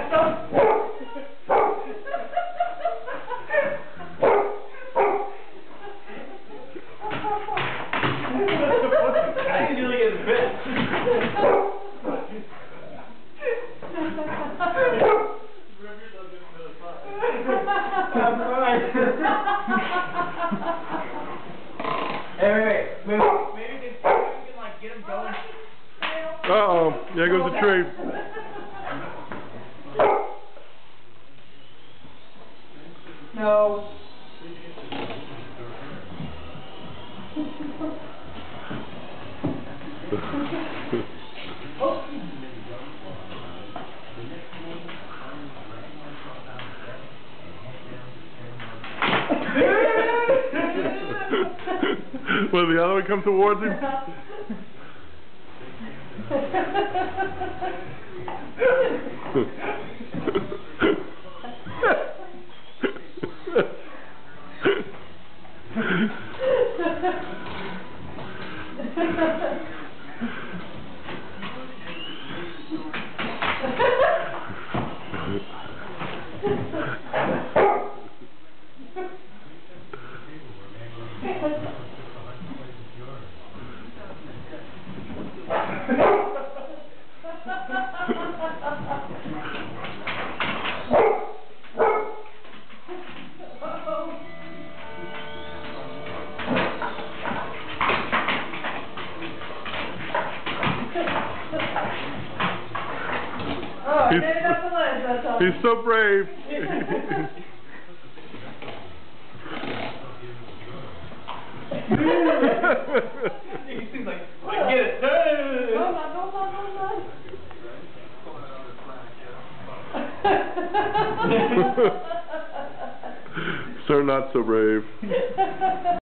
I can really get bit. I'm fine. Hey, wait. Maybe we can like get him going. Uh-oh. There goes the tree. No. Will the other one come towards him? Oh, I made it up the ledge, that's all. He's so brave. He's like, get it. Hold on. Sir, not so brave.